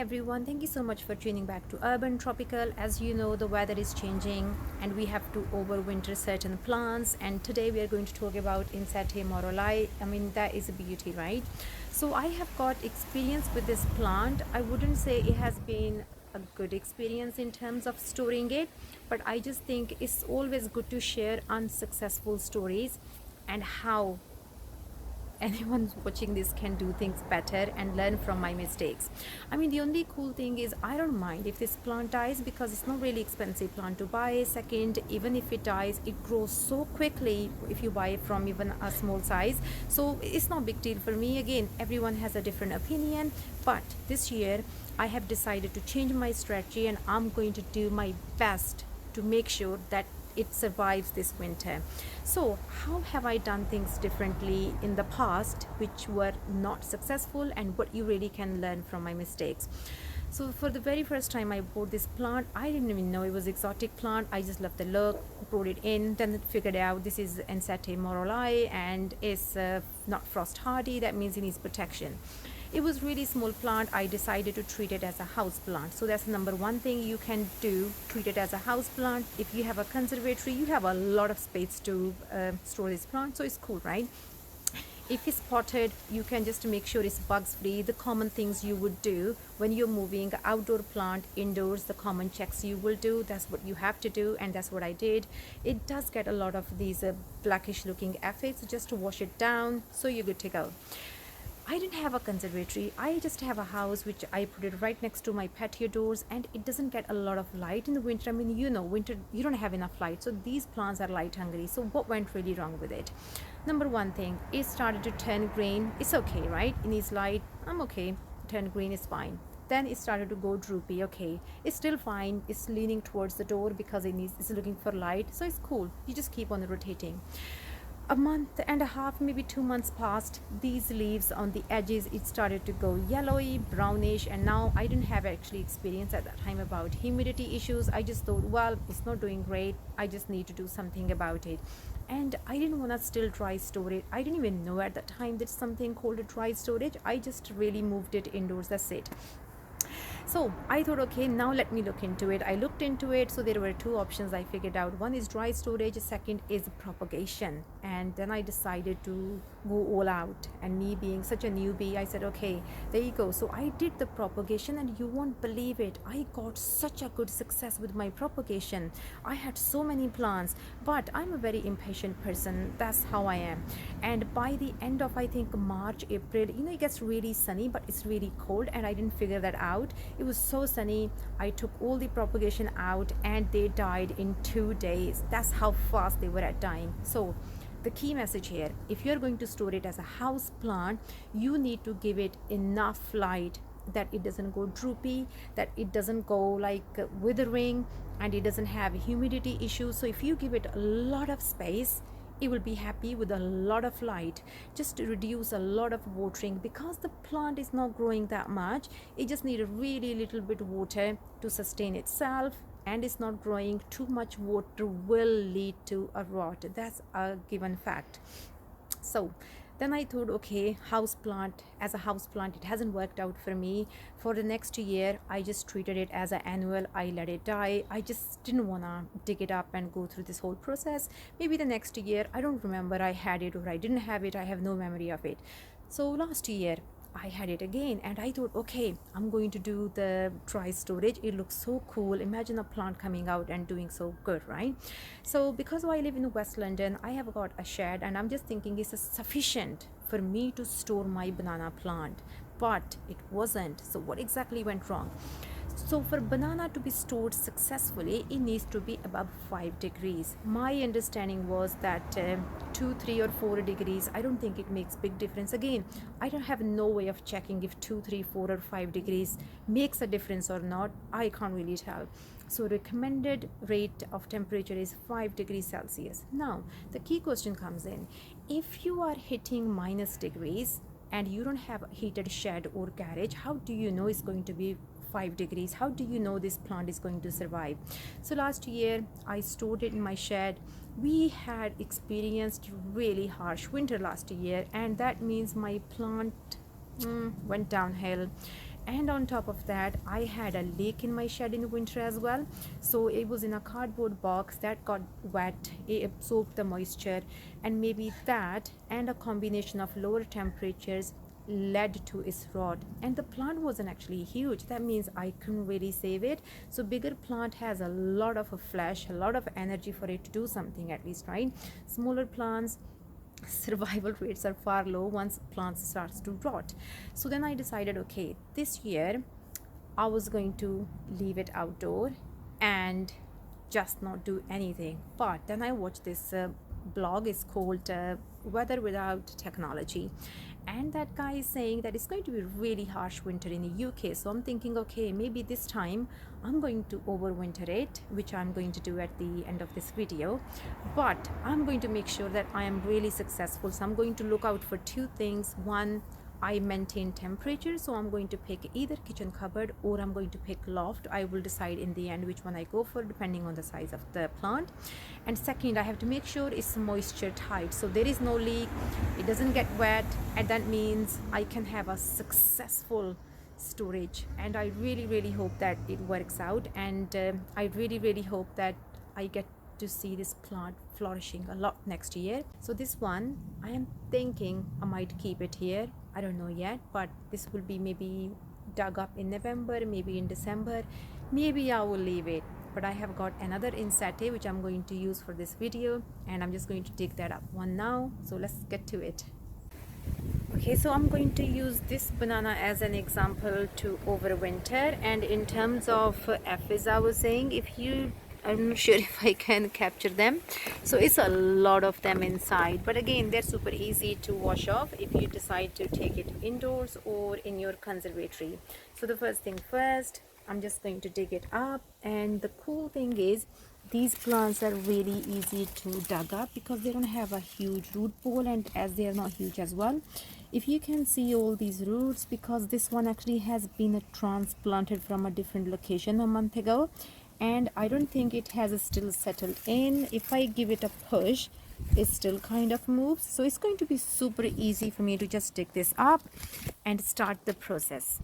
everyone, thank you so much for tuning back to Urban Tropical. As you know, the weather is changing and we have to overwinter certain plants. And today we are going to talk about Ensete Morolai. I mean, that is a beauty, right? So I have got experience with this plant. I wouldn't say it has been a good experience in terms of storing it, but I just think it's always good to share unsuccessful stories and how anyone watching this can do things better and learn from my mistakes. I mean, the only cool thing is I don't mind if this plant dies because it's not really expensive plant to buy. Second, even if it dies, it grows so quickly if you buy it from even a small size, so it's not a big deal for me. Again, everyone has a different opinion, but this year I have decided to change my strategy and I'm going to do my best to make sure that it survives this winter. So how have I done things differently in the past which were not successful, and what you really can learn from my mistakes? So for the very first time I bought this plant, I didn't even know it was exotic plant. I just loved the look, brought it in, then figured out this is Ensete Morolai and it's not frost hardy. That means it needs protection. It was really small plant. I decided to treat it as a house plant. So that's the number one thing you can do, treat it as a house plant. If you have a conservatory, you have a lot of space to store this plant, so it's cool, right? If it's potted, you can just make sure it's bugs free. The common things you would do when you're moving outdoor plant indoors, the common checks you will do, that's what you have to do, and that's what I did. It does get a lot of these blackish looking aphids. Just to wash it down, so you're good to go. I didn't have a conservatory. I just have a house which I put it right next to my patio doors, and it doesn't get a lot of light in the winter. I mean, you know, winter you don't have enough light, so these plants are light hungry. So what went really wrong with it? Number one thing, it started to turn green. It's okay, right? It needs light. I'm okay. Turn green is fine. Then it started to go droopy. Okay, it's still fine. It's leaning towards the door because it's looking for light, so it's cool. You just keep on rotating. A month and a half, maybe 2 months passed. These leaves on the edges, it started to go yellowy, brownish, and now I didn't have actually experience at that time about humidity issues. I just thought, well, it's not doing great, I just need to do something about it. And I didn't want to still dry store it. I didn't even know at that time that something called a dry storage. I just really moved it indoors, that's it. So I thought, okay, now let me look into it. I looked into it. So there were two options I figured out. One is dry storage, second is propagation. And then I decided to go all out. And me being such a newbie, I said, okay, there you go. So I did the propagation, and you won't believe it, I got such a good success with my propagation. I had so many plants, but I'm a very impatient person. That's how I am. And by the end of, I think, March, April, you know, it gets really sunny, but it's really cold, and I didn't figure that out. It was so sunny. I took all the propagation out and they died in 2 days. That's how fast they were at dying. So the key message here, if you're going to store it as a house plant, you need to give it enough light that it doesn't go droopy, that it doesn't go like withering, and it doesn't have humidity issues. So if you give it a lot of space, it will be happy with a lot of light. Just to reduce a lot of watering, because the plant is not growing that much. It just need a really little bit of water to sustain itself, and it's not growing. Too much water will lead to a rot. That's a given fact. So then I thought, okay, house plant, as a house plant, it hasn't worked out for me. For the next year, I just treated it as an annual. I let it die. I just didn't want to dig it up and go through this whole process. Maybe the next year, I don't remember I had it or I didn't have it. I have no memory of it. So last year I had it again, and I thought, okay, I'm going to do the dry storage. It looks so cool. Imagine a plant coming out and doing so good, right? So because I live in West London, I have got a shed, and I'm just thinking it's sufficient for me to store my banana plant, but it wasn't. So what exactly went wrong? So for banana to be stored successfully, it needs to be above 5 degrees. My understanding was that 2, 3 or 4 degrees, I don't think it makes big difference. Again, I don't have no way of checking if 2, 3, 4 or 5 degrees makes a difference or not. I can't really tell. So recommended rate of temperature is 5 degrees Celsius. Now, the key question comes in. If you are hitting minus degrees and you don't have a heated shed or garage, how do you know it's going to be 5 degrees? How do you know this plant is going to survive? So last year I stored it in my shed. We had experienced really harsh winter last year, and that means my plant went downhill. And on top of that, I had a leak in my shed in winter as well. So it was in a cardboard box that got wet, it absorbed the moisture, and maybe that and a combination of lower temperatures led to its rot. And the plant wasn't actually huge, that means I couldn't really save it. So bigger plant has a lot of flesh, a lot of energy for it to do something at least, right? Smaller plants, survival rates are far low once plants starts to rot. So then I decided, okay, this year I was going to leave it outdoor and just not do anything. But then I watched this blog, is called Weather Without Technology, and that guy is saying that it's going to be really harsh winter in the UK. So I'm thinking, okay, maybe this time I'm going to overwinter it, which I'm going to do at the end of this video. But I'm going to make sure that I am really successful. So I'm going to look out for two things. One, I maintain temperature, so I'm going to pick either kitchen cupboard or I'm going to pick loft. I will decide in the end which one I go for depending on the size of the plant. And second, I have to make sure it's moisture tight, so there is no leak, it doesn't get wet, and that means I can have a successful storage. And I really hope that it works out, and I really hope that I get to see this plant flourishing a lot next year. So this one, I am thinking I might keep it here, I don't know yet, but this will be maybe dug up in November, maybe in December, maybe I will leave it. But I have got another Ensete which I'm going to use for this video, and I'm just going to dig that up one now. So let's get to it. Okay, so I'm going to use this banana as an example to overwinter. And in terms of aphids, I was saying, if you, I'm not sure if I can capture them, so it's a lot of them inside, but again they're super easy to wash off if you decide to take it indoors or in your conservatory. So the first thing first, I'm just going to dig it up. And the cool thing is these plants are really easy to dig up because they don't have a huge root ball, and as they are not huge as well, if you can see all these roots, because this one actually has been transplanted from a different location a month ago, and I don't think it has still settled in. If I give it a push, it still kind of moves. So it's going to be super easy for me to just dig this up and start the process.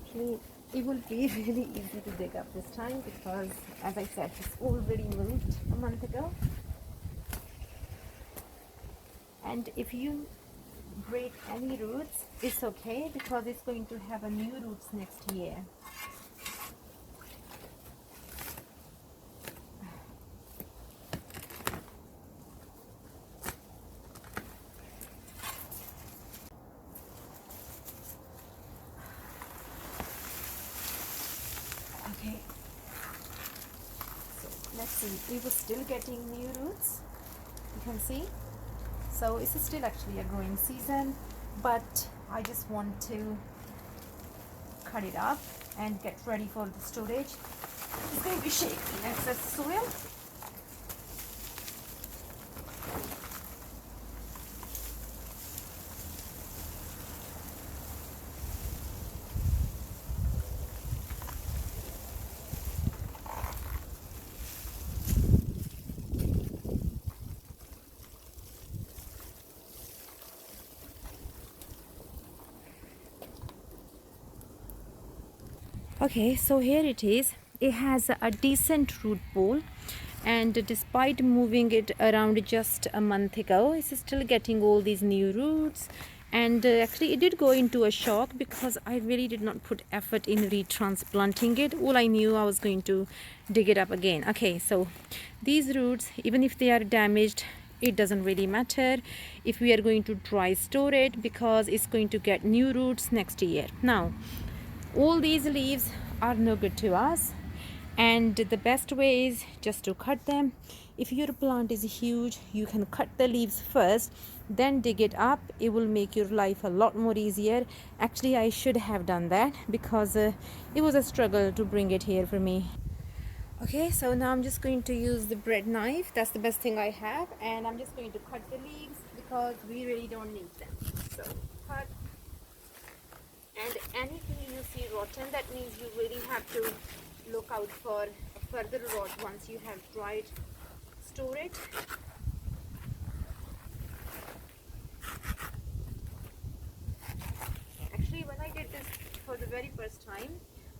Actually, it will be really easy to dig up this time because, as I said, it's already moved a month ago. And if you break any roots, it's okay because it's going to have a new roots next year. Okay, so let's see, we were still getting new roots, you can see. So it's still actually a growing season, but I just want to cut it up and get ready for the storage. It's going to be shaking excess soil. Okay, so here it is. It has a decent root ball, and despite moving it around just a month ago, it's still getting all these new roots. And actually it did go into a shock because I really did not put effort in retransplanting it. All I knew, I was going to dig it up again. Okay, so these roots, even if they are damaged, it doesn't really matter if we are going to dry store it because it's going to get new roots next year. Now all these leaves are no good to us, and the best way is just to cut them. If your plant is huge, you can cut the leaves first, then dig it up. It will make your life a lot more easier. Actually, I should have done that because it was a struggle to bring it here for me. Okay, so now I'm just going to use the bread knife. That's the best thing I have, and I'm just going to cut the leaves because we really don't need them. So cut. And anything you see rotten, that means you really have to look out for further rot once you have dried store it. Actually, when I did this for the very first time,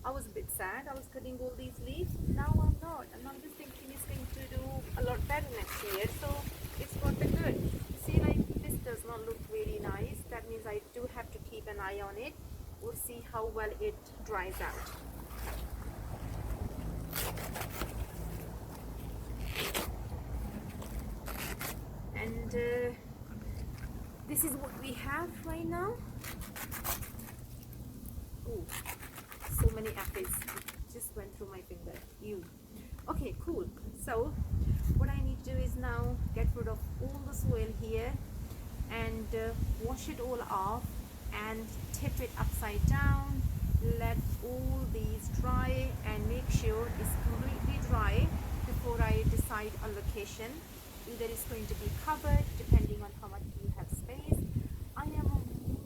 I was a bit sad. I was cutting all these leaves. Now I'm not. And I'm just thinking it's going to do a lot better next year. So it's got the good. See, like this does not look really nice. That means I do have to keep an eye on it. We'll see how well it dries out. And this is what we have right now. Oh, so many aphids just went through my finger. Ew. Okay, cool. So what I need to do is now get rid of all the soil here and wash it all off and tip it upside down. Let all these dry and make sure it's completely dry before I decide a location. Either it's going to be covered depending on how much you have space. I am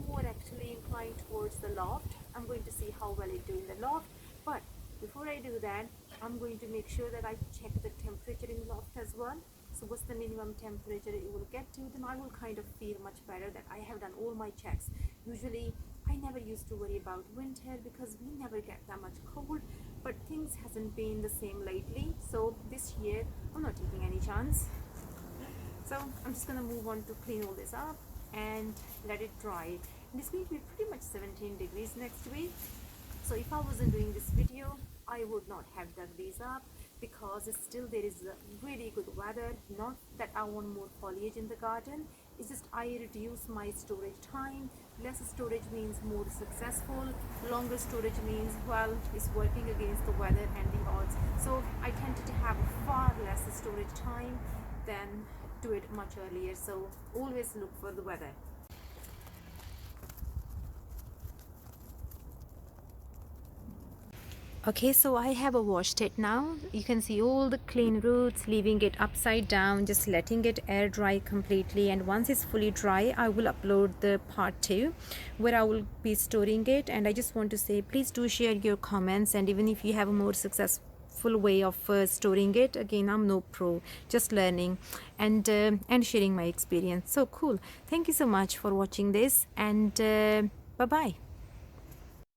more actually inclined towards the loft. I'm going to see how well it do in the loft, but before I do that, I'm going to make sure that I check the temperature in the loft as well. So what's the minimum temperature it will get to, then I will kind of feel much better that I have done all my checks. Usually I never used to worry about winter because we never get that much cold, but things hasn't been the same lately. So this year I'm not taking any chance. So I'm just gonna move on to clean all this up and let it dry. And it's going to be pretty much 17 degrees next week. So if I wasn't doing this video, I would not have dug these up because still there is a really good weather. Not that I want more foliage in the garden, it's just I reduce my storage time. Less storage means more successful. Longer storage means, well, it's working against the weather and the odds. So I tended to have far less storage time than do it much earlier. So always look for the weather. Okay, so I have washed it now. You can see all the clean roots, leaving it upside down, just letting it air dry completely. And once it's fully dry, I will upload the part 2 where I will be storing it. And I just want to say, please do share your comments, and even if you have a more successful way of storing it. Again, I'm no pro, just learning and sharing my experience. So cool. Thank you so much for watching this, and bye bye.